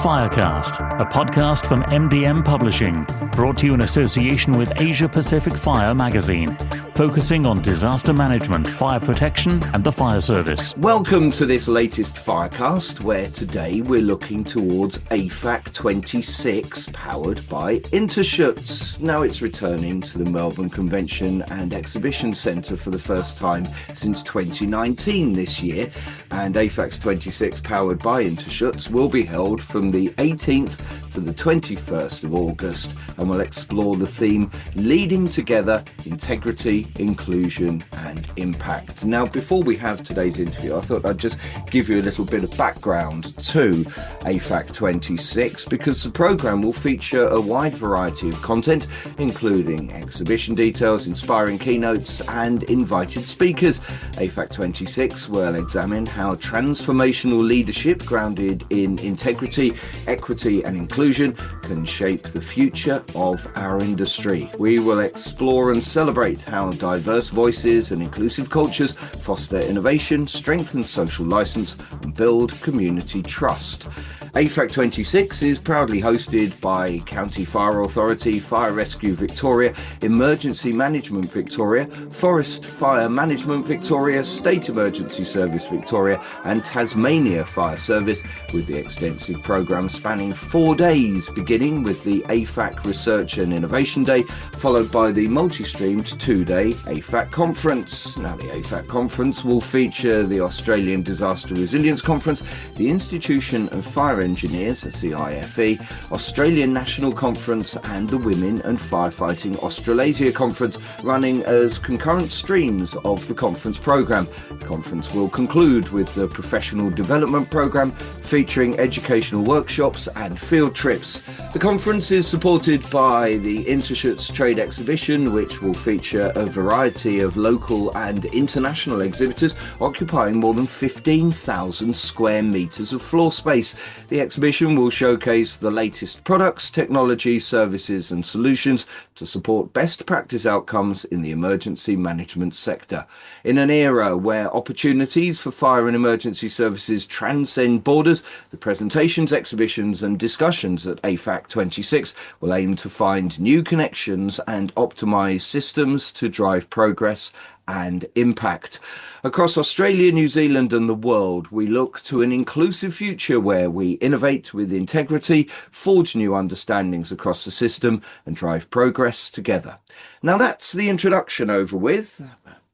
Firecast, a podcast from MDM Publishing, brought to you in association with Asia Pacific Fire magazine, focusing on disaster management, fire protection and the fire service. Welcome to this latest Firecast, where today we're looking towards AFAC26, powered by INTERSCHUTZ. Now it's returning to the Melbourne Convention and Exhibition Centre for the first time since 2019 this year, and AFAC26, powered by INTERSCHUTZ, will be held from the 18th to the 21st of August, and will explore the theme Leading Together, Integrity, Inclusion and Impact. Now, before we have today's interview, I thought I'd just give you a little bit of background to AFAC26, because the programme will feature a wide variety of content, including exhibition details, inspiring keynotes and invited speakers. AFAC26 will examine how transformational leadership grounded in integrity, equity and inclusion can shape the future of our industry. We will explore and celebrate how diverse voices and inclusive cultures foster innovation, strengthen social license and build community trust. AFAC26 is proudly hosted by County Fire Authority, Fire Rescue Victoria, Emergency Management Victoria, Forest Fire Management Victoria, State Emergency Service Victoria and Tasmania Fire Service, with the extensive programme spanning 4 days, beginning with the AFAC Research and Innovation Day, followed by the multi-streamed 2-day AFAC Conference. Now, the AFAC Conference will feature the Australian Disaster Resilience Conference, the Institution of Fire Engineers, that's the IFE, Australian National Conference and the Women and Firefighting Australasia Conference, running as concurrent streams of the conference programme. The conference will conclude with the Professional Development Programme, featuring educational workshops and field trips. The conference is supported by the INTERSCHUTZ Trade Exhibition, which will feature a variety of local and international exhibitors occupying more than 15,000 square metres of floor space. The exhibition will showcase the latest products, technology, services and solutions to support best practice outcomes in the emergency management sector. In an era where opportunities for fire and emergency services transcend borders, the presentations, exhibitions and discussions at AFAC26 will aim to find new connections and optimise systems to drive progress and impact. Across Australia, New Zealand and the world, we look to an inclusive future where we innovate with integrity, forge new understandings across the system and drive progress together. Now, that's the introduction over with.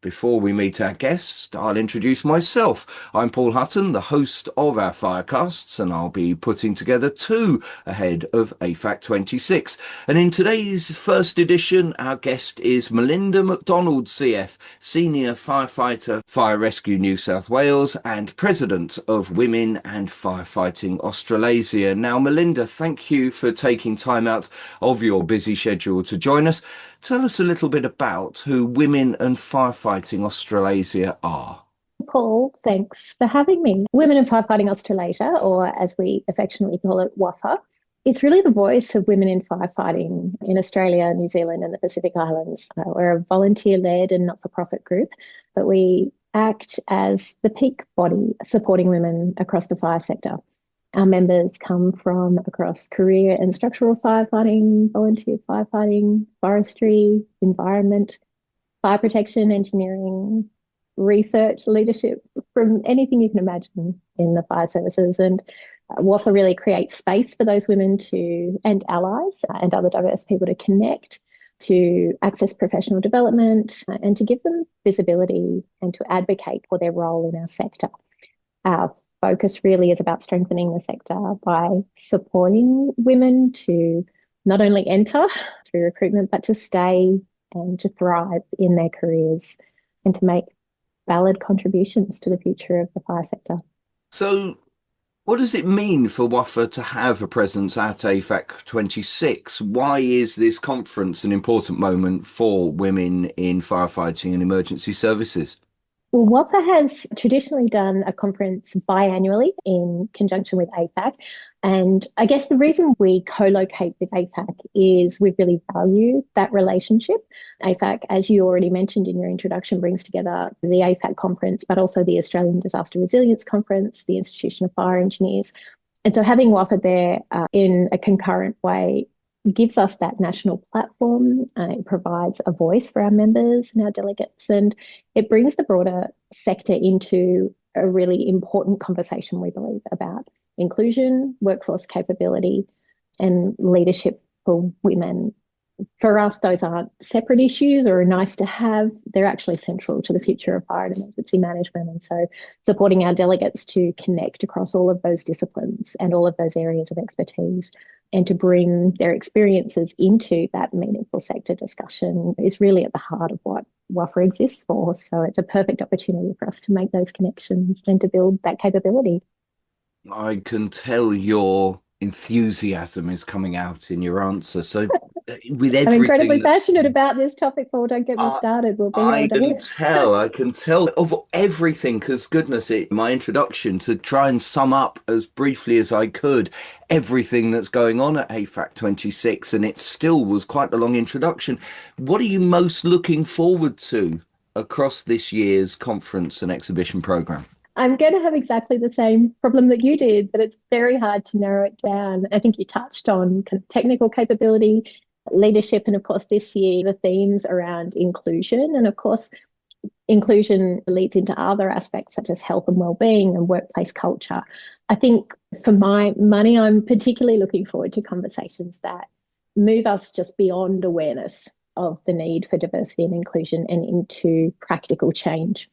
Before we meet our guest, I'll introduce myself. I'm Paul Hutton, the host of our Firecasts, and I'll be putting together 2 ahead of AFAC26. And in today's first edition, our guest is Melinda McDonald CF, Senior Firefighter, Fire Rescue New South Wales and President of Women and Firefighting Australasia. Now, Melinda, thank you for taking time out of your busy schedule to join us. Tell us a little bit about who Women and Firefighting Australasia are. Paul, thanks for having me. Women in Firefighting Australasia, or as we affectionately call it, WAFA, it's really the voice of women in firefighting in Australia, New Zealand and the Pacific Islands. We're a volunteer-led and not-for-profit group, but we act as the peak body supporting women across the fire sector. Our members come from across career and structural firefighting, volunteer firefighting, forestry, environment, fire protection, engineering, research, leadership, from anything you can imagine in the fire services. And WAFA really creates space for those women and allies and other diverse people to connect, to access professional development and to give them visibility and to advocate for their role in our sector. Our focus really is about strengthening the sector by supporting women to not only enter through recruitment, but to stay and to thrive in their careers and to make valid contributions to the future of the fire sector. So what does it mean for WAFA to have a presence at AFAC26? Why is this conference an important moment for women in firefighting and emergency services? Well, WAFA has traditionally done a conference biannually in conjunction with AFAC. And I guess the reason we co-locate with AFAC is we really value that relationship. AFAC, as you already mentioned in your introduction, brings together the AFAC conference, but also the Australian Disaster Resilience Conference, the Institution of Fire Engineers, And so having WAFA there in a concurrent way gives us that national platform. It provides a voice for our members and our delegates, and it brings the broader sector into a really important conversation, we believe, about inclusion, workforce capability, and leadership for women. For us, those aren't separate issues or nice to have. They're actually central to the future of fire and emergency management. And so supporting our delegates to connect across all of those disciplines and all of those areas of expertise and to bring their experiences into that meaningful sector discussion is really at the heart of what WAFA exists for. So it's a perfect opportunity for us to make those connections and to build that capability. I can tell your enthusiasm is coming out in your answer. So with everything, I'm incredibly passionate about this topic, Paul. Don't get me started. We'll be I can tell of everything, because goodness, my introduction to try and sum up as briefly as I could everything that's going on at AFAC26, and it still was quite a long introduction. What are you most looking forward to across this year's conference and exhibition program? I'm going to have exactly the same problem that you did, but it's very hard to narrow it down. I think you touched on kind of technical capability, leadership, and of course this year the themes around inclusion. And of course, inclusion leads into other aspects such as health and well-being and workplace culture. I think for my money, I'm particularly looking forward to conversations that move us just beyond awareness of the need for diversity and inclusion and into practical change.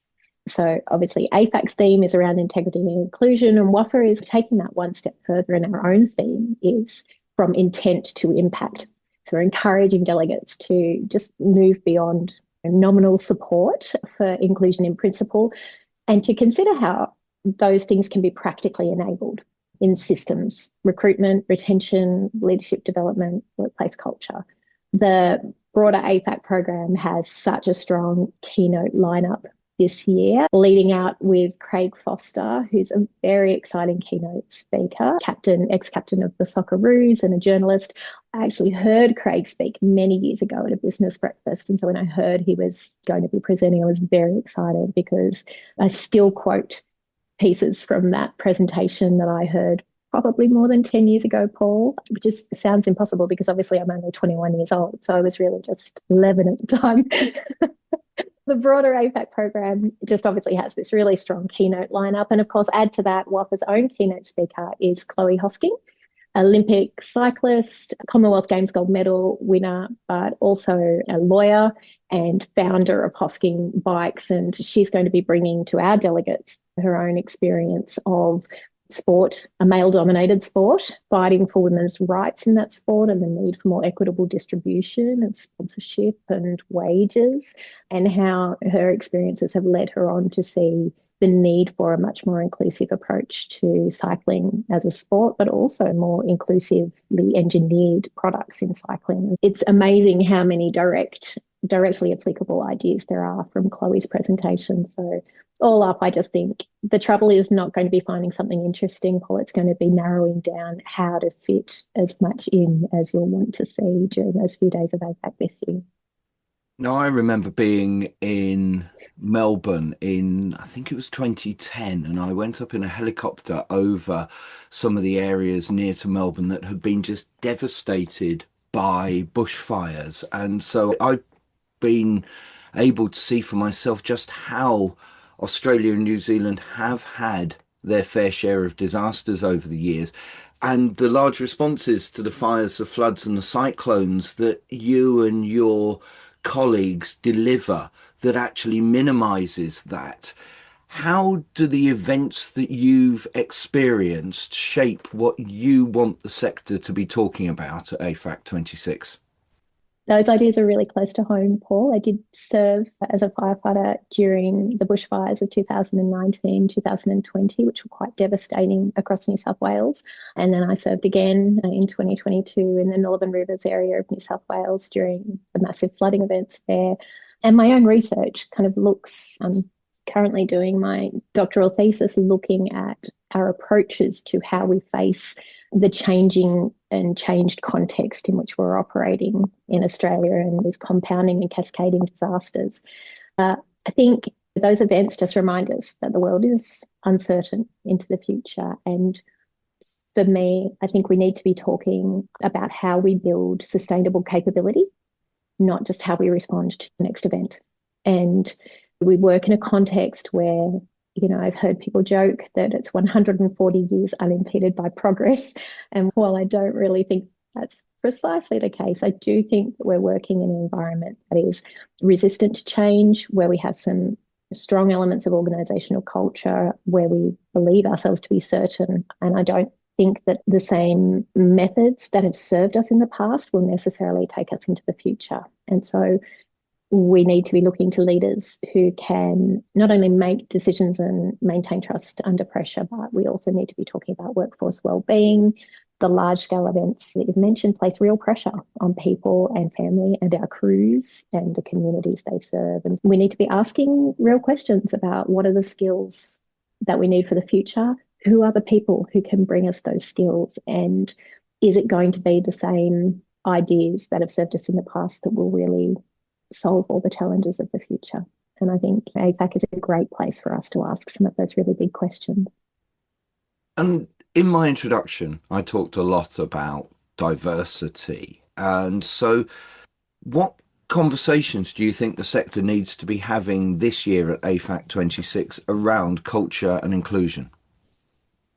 So obviously AFAC's theme is around integrity and inclusion, and WAFA is taking that one step further, and our own theme is from intent to impact. So we're encouraging delegates to just move beyond nominal support for inclusion in principle and to consider how those things can be practically enabled in systems, recruitment, retention, leadership development, workplace culture. The broader AFAC program has such a strong keynote lineup this year, leading out with Craig Foster, who's a very exciting keynote speaker, ex-captain of the Socceroos and a journalist. I actually heard Craig speak many years ago at a business breakfast. And so when I heard he was going to be presenting, I was very excited because I still quote pieces from that presentation that I heard probably more than 10 years ago, Paul, which just sounds impossible because obviously I'm only 21 years old. So I was really just 11 at the time. The broader AFAC program just obviously has this really strong keynote lineup. And of course, add to that, WAFA's own keynote speaker is Chloe Hosking, Olympic cyclist, Commonwealth Games gold medal winner, but also a lawyer and founder of Hosking Bikes. And she's going to be bringing to our delegates her own experience of sport, a male-dominated sport, fighting for women's rights in that sport and the need for more equitable distribution of sponsorship and wages, and how her experiences have led her on to see the need for a much more inclusive approach to cycling as a sport, but also more inclusively engineered products in cycling. It's amazing how many directly applicable ideas there are from Chloe's presentation. So all up, I just think the trouble is not going to be finding something interesting, Paul. It's going to be narrowing down how to fit as much in as you'll want to see during those few days of AFAC this year. Now, I remember being in Melbourne in, I think it was 2010, and I went up in a helicopter over some of the areas near to Melbourne that had been just devastated by bushfires. And so I've been able to see for myself just how Australia and New Zealand have had their fair share of disasters over the years, and the large responses to the fires, the floods and the cyclones that you and your colleagues deliver that actually minimises that. How do the events that you've experienced shape what you want the sector to be talking about at AFAC26? Those ideas are really close to home, Paul. I did serve as a firefighter during the bushfires of 2019, 2020, which were quite devastating across New South Wales. And then I served again in 2022 in the Northern Rivers area of New South Wales during the massive flooding events there. And my own research kind of looks, I'm currently doing my doctoral thesis looking at our approaches to how we face the changing and changed context in which we're operating in Australia and these compounding and cascading disasters. I think those events just remind us that the world is uncertain into the future, and For me, I think we need to be talking about how we build sustainable capability, not just how we respond to the next event. And we work in a context where, I've heard people joke that it's 140 years unimpeded by progress. And while I don't really think that's precisely the case, I do think that we're working in an environment that is resistant to change, where we have some strong elements of organisational culture, where we believe ourselves to be certain. And I don't think that the same methods that have served us in the past will necessarily take us into the future. And so we need to be looking to leaders who can not only make decisions and maintain trust under pressure, but we also need to be talking about workforce wellbeing. The large-scale events that you've mentioned place real pressure on people and family and our crews and the communities they serve. And we need to be asking real questions about what are the skills that we need for the future? Who are the people who can bring us those skills? And is it going to be the same ideas that have served us in the past that will really solve all the challenges of the future? And I think AFAC is a great place for us to ask some of those really big questions. And in my introduction, I talked a lot about diversity. And so what conversations do you think the sector needs to be having this year at AFAC26 around culture and inclusion?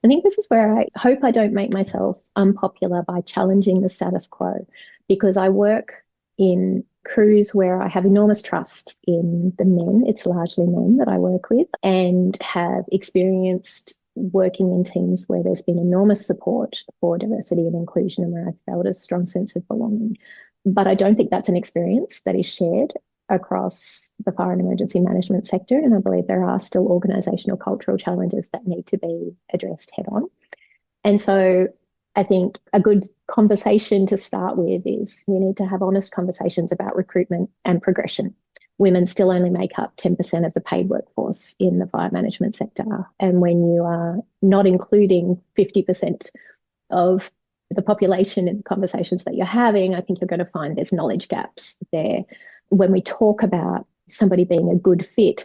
I think this is where I hope I don't make myself unpopular by challenging the status quo, because I work in crews where I have enormous trust in the men, it's largely men that I work with, and have experienced working in teams where there's been enormous support for diversity and inclusion and where I've felt a strong sense of belonging. But I don't think that's an experience that is shared across the fire and emergency management sector. And I believe there are still organisational cultural challenges that need to be addressed head on. And so I think a good conversation to start with is we need to have honest conversations about recruitment and progression. Women still only make up 10% of the paid workforce in the fire management sector. And when you are not including 50% of the population in the conversations that you're having, I think you're going to find there's knowledge gaps there. When we talk about somebody being a good fit,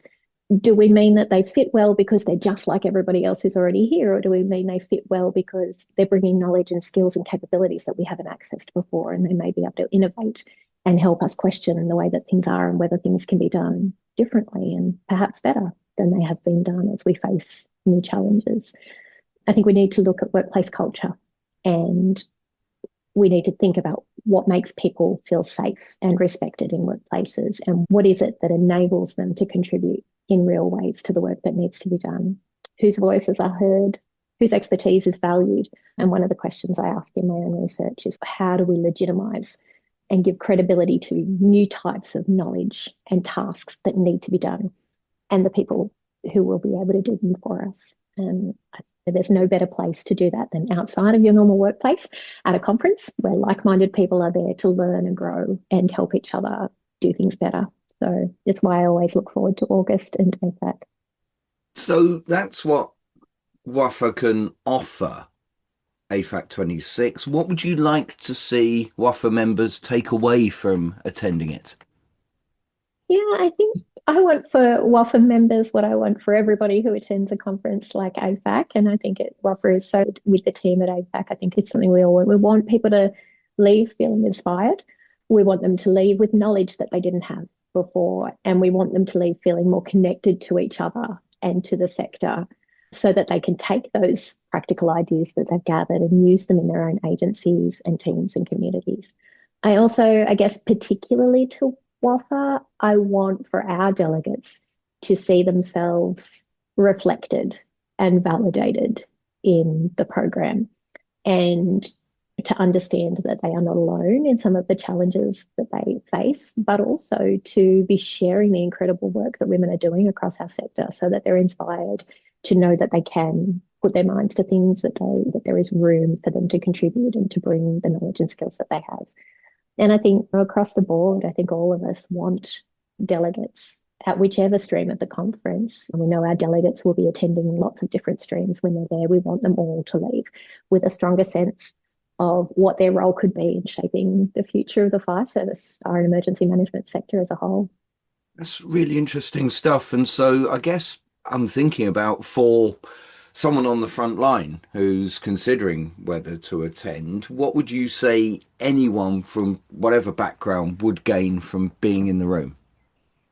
do we mean that they fit well because they're just like everybody else who's already here, or do we mean they fit well because they're bringing knowledge and skills and capabilities that we haven't accessed before, and they may be able to innovate and help us question the way that things are and whether things can be done differently and perhaps better than they have been done as we face new challenges? I think we need to look at workplace culture, and we need to think about what makes people feel safe and respected in workplaces, and what is it that enables them to contribute in real ways to the work that needs to be done, whose voices are heard, whose expertise is valued. And one of the questions I ask in my own research is, how do we legitimise and give credibility to new types of knowledge and tasks that need to be done, and the people who will be able to do them for us? And there's no better place to do that than outside of your normal workplace at a conference where like-minded people are there to learn and grow and help each other do things better. So it's why I always look forward to August and AFAC. So that's what WAFA can offer AFAC26. What would you like to see WAFA members take away from attending it? Yeah, I think I want for WAFA members what I want for everybody who attends a conference like AFAC. And I think WAFA is so with the team at AFAC. I think it's something we all want. We want people to leave feeling inspired. We want them to leave with knowledge that they didn't have before. And we want them to leave feeling more connected to each other and to the sector, so that they can take those practical ideas that they've gathered and use them in their own agencies and teams and communities. I also, I guess, particularly to WAFA, I want for our delegates to see themselves reflected and validated in the program, and to understand that they are not alone in some of the challenges that they face, but also to be sharing the incredible work that women are doing across our sector, so that they're inspired to know that they can put their minds to things, that there is room for them to contribute and to bring the knowledge and skills that they have. And I think across the board, I think all of us want delegates at whichever stream of the conference. And we know our delegates will be attending lots of different streams when they're there. We want them all to leave with a stronger sense of what their role could be in shaping the future of the fire service, our emergency management sector as a whole. That's really interesting stuff. And so I guess I'm thinking about for someone on the front line who's considering whether to attend, what would you say anyone from whatever background would gain from being in the room?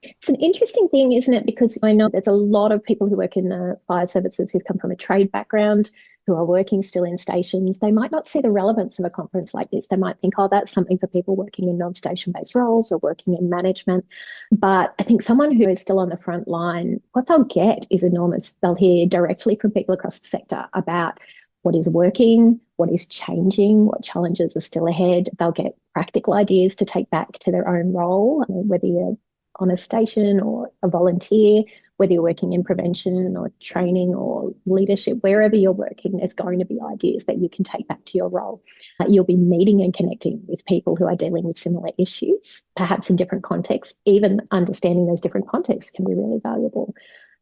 It's an interesting thing, isn't it? Because I know there's a lot of people who work in the fire services who've come from a trade background, who are working still in stations. They might not see the relevance of a conference like this. They might think, oh, that's something for people working in non-station-based roles or working in management. But I think someone who is still on the front line, what they'll get is enormous. They'll hear directly from people across the sector about what is working, what is changing, what challenges are still ahead. They'll get practical ideas to take back to their own role, whether you're on a station or a volunteer, whether you're working in prevention or training or leadership, wherever you're working, there's going to be ideas that you can take back to your role. You'll be meeting and connecting with people who are dealing with similar issues, perhaps in different contexts. Even understanding those different contexts can be really valuable.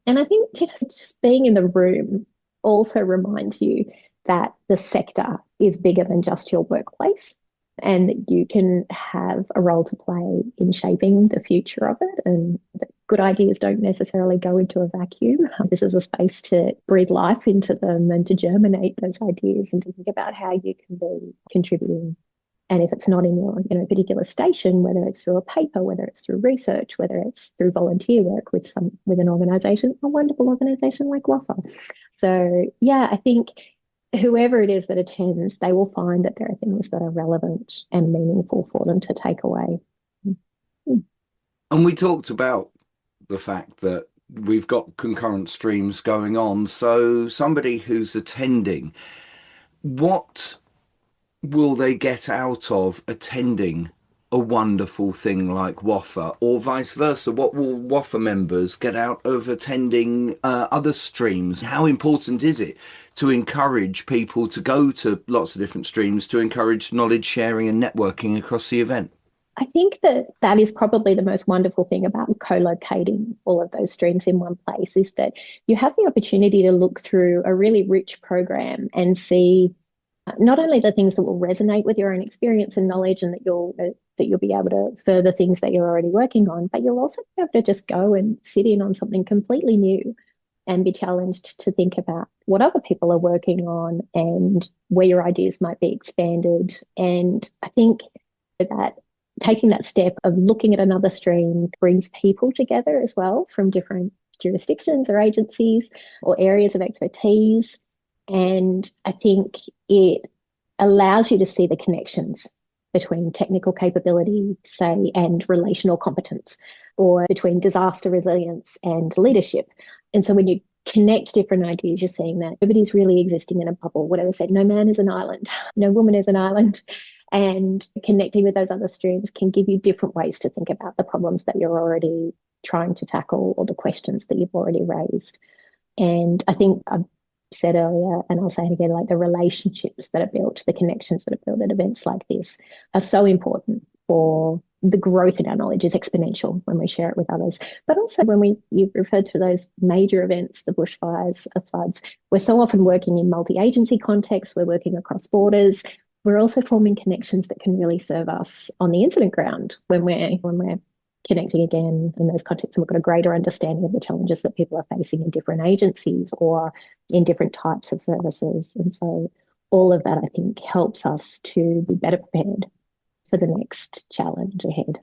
And I think just being in the room also reminds you that the sector is bigger than just your workplace, and that you can have a role to play in shaping the future of it, and that good ideas don't necessarily go into a vacuum. This is a space to breathe life into them and to germinate those ideas and to think about how you can be contributing. And if it's not in your particular station, whether it's through a paper, whether it's through research, whether it's through volunteer work with an organisation, a wonderful organisation like WAFA. So yeah, I think whoever it is that attends, they will find that there are things that are relevant and meaningful for them to take away. And we talked about the fact that we've got concurrent streams going on. So somebody who's attending, what will they get out of attending a wonderful thing like WAFA, or vice versa? What will WAFA members get out of attending other streams? How important is it to encourage people to go to lots of different streams, to encourage knowledge sharing and networking across the event? I think that is probably the most wonderful thing about co-locating all of those streams in one place, is that you have the opportunity to look through a really rich program and see not only the things that will resonate with your own experience and knowledge, and that you'll be able to further things that you're already working on, but you'll also be able to just go and sit in on something completely new and be challenged to think about what other people are working on and where your ideas might be expanded. And I think that taking that step of looking at another stream brings people together as well from different jurisdictions or agencies or areas of expertise. And I think it allows you to see the connections between technical capability, say, and relational competence, or between disaster resilience and leadership. And so when you connect different ideas, you're seeing that nobody's really existing in a bubble. Whatever said, no man is an island, no woman is an island. And connecting with those other streams can give you different ways to think about the problems that you're already trying to tackle or the questions that you've already raised. And I think I've said earlier, and I'll say it again, like the relationships that are built, the connections that are built at events like this are so important for the growth in our knowledge is exponential when we share it with others. But also when you referred to those major events, the bushfires, the floods, we're so often working in multi-agency contexts, we're working across borders. We're also forming connections that can really serve us on the incident ground when we're connecting again in those contexts, and we've got a greater understanding of the challenges that people are facing in different agencies or in different types of services. And so all of that, I think, helps us to be better prepared for the next challenge ahead.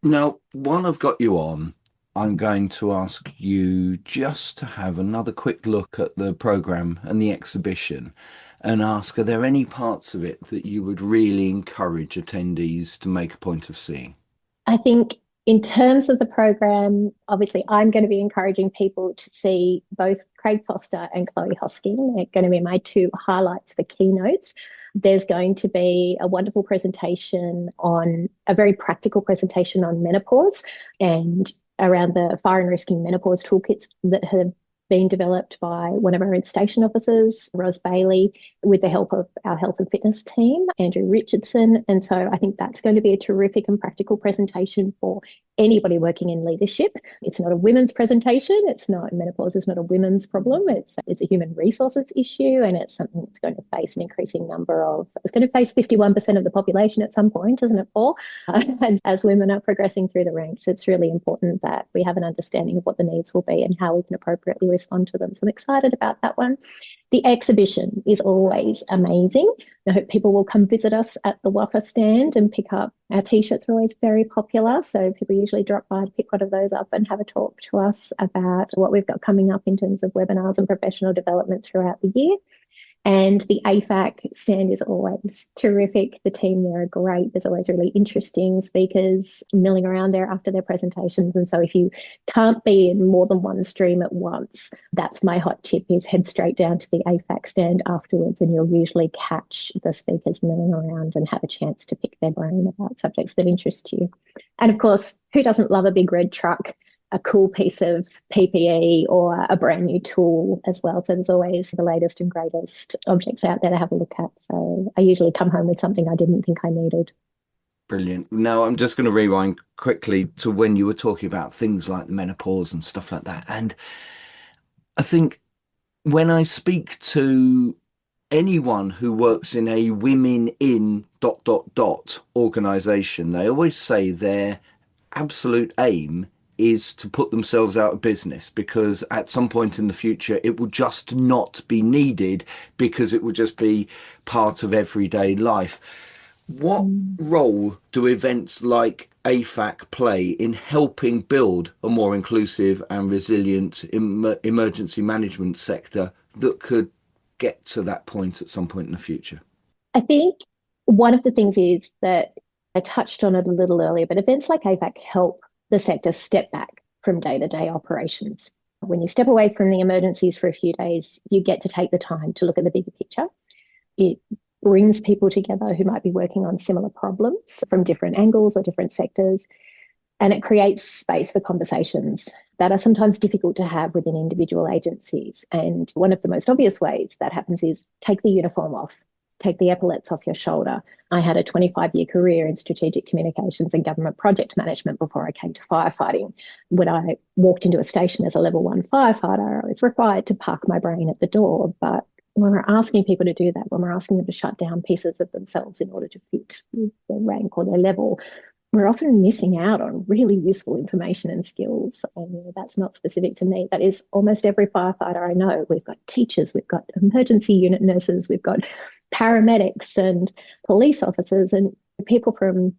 Now, while I've got you on, I'm going to ask you just to have another quick look at the programme and the exhibition and ask, are there any parts of it that you would really encourage attendees to make a point of seeing? I think in terms of the program, obviously, I'm going to be encouraging people to see both Craig Foster and Chloe Hosking. They're going to be my two highlights for keynotes. There's going to be a wonderful presentation a very practical presentation on menopause and around the fire and rescue menopause toolkits that have been developed by one of our station officers, Ros Bailey, with the help of our health and fitness team, Andrew Richardson. And so I think that's going to be a terrific and practical presentation for anybody working in leadership. It's not a women's presentation. Menopause is not a women's problem. It's a human resources issue, and it's something that's going to face an increasing number of, it's going to face 51% of the population at some point, isn't it, Paul? And as women are progressing through the ranks, it's really important that we have an understanding of what the needs will be and how we can appropriately respond to them. So I'm excited about that one. The exhibition is always amazing. I hope people will come visit us at the WAFA stand and pick up. Our T-shirts are always very popular, so people usually drop by to pick one of those up and have a talk to us about what we've got coming up in terms of webinars and professional development throughout the year. And the AFAC stand is always terrific. The team there are great. There's always really interesting speakers milling around there after their presentations. And so if you can't be in more than one stream at once, that's my hot tip, is head straight down to the AFAC stand afterwards, and you'll usually catch the speakers milling around and have a chance to pick their brain about subjects that interest you. And of course, who doesn't love a big red truck, a cool piece of PPE, or a brand new tool as well? So there's always the latest and greatest objects out there to have a look at. So I usually come home with something I didn't think I needed. Brilliant. Now, I'm just going to rewind quickly to when you were talking about things like menopause and stuff like that. And I think when I speak to anyone who works in a women in ... organisation, they always say their absolute aim is to put themselves out of business, because at some point in the future it will just not be needed, because it will just be part of everyday life. What role do events like AFAC play in helping build a more inclusive and resilient emergency management sector that could get to that point at some point in the future? I think one of the things is that I touched on it a little earlier, but events like AFAC help the sector step back from day-to-day operations. When you step away from the emergencies for a few days, you get to take the time to look at the bigger picture. It brings people together who might be working on similar problems from different angles or different sectors, and it creates space for conversations that are sometimes difficult to have within individual agencies. And one of the most obvious ways that happens is take the uniform off. Take the epaulets off your shoulder. I had a 25-year career in strategic communications and government project management before I came to firefighting. When I walked into a station as a level 1 firefighter, I was required to park my brain at the door. But when we're asking people to do that, when we're asking them to shut down pieces of themselves in order to fit their rank or their level, we're often missing out on really useful information and skills. And that's not specific to me. That is almost every firefighter I know. We've got teachers, we've got emergency unit nurses, we've got paramedics and police officers and people from,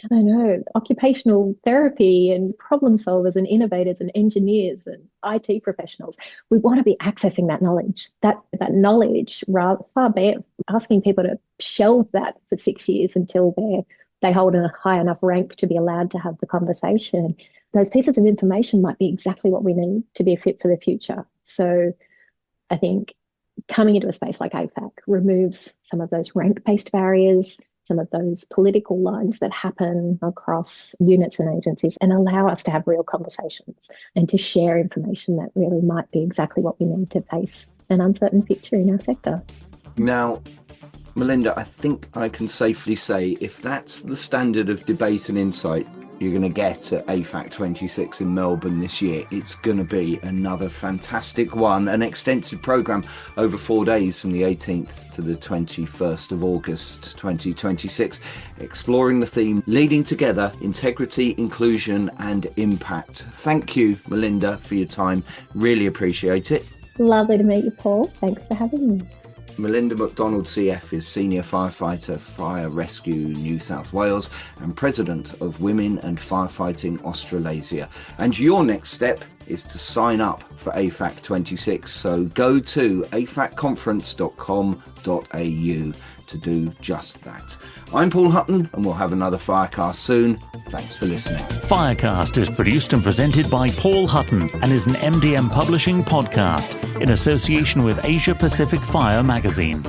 I don't know, occupational therapy and problem solvers and innovators and engineers and IT professionals. We want to be accessing that knowledge. That knowledge, rather far better, asking people to shelve that for 6 years until they hold a high enough rank to be allowed to have the conversation. Those pieces of information might be exactly what we need to be fit for the future. So I think coming into a space like AFAC removes some of those rank-based barriers, some of those political lines that happen across units and agencies, and allow us to have real conversations and to share information that really might be exactly what we need to face an uncertain future in our sector. Now, Melinda, I think I can safely say if that's the standard of debate and insight you're going to get at AFAC26 in Melbourne this year, it's going to be another fantastic one, an extensive programme over 4 days from the 18th to the 21st of August 2026, exploring the theme Leading Together, Integrity, Inclusion and Impact. Thank you, Melinda, for your time. Really appreciate it. Lovely to meet you, Paul. Thanks for having me. Melinda McDonald CF is Senior Firefighter, Fire Rescue New South Wales and President of Women and Firefighting Australasia. And your next step is to sign up for AFAC26. So go to AFAC conference.com.au to do just that. I'm Paul Hutton and we'll have another Firecast soon. Thanks for listening. Firecast is produced and presented by Paul Hutton and is an MDM Publishing podcast in association with Asia Pacific Fire magazine.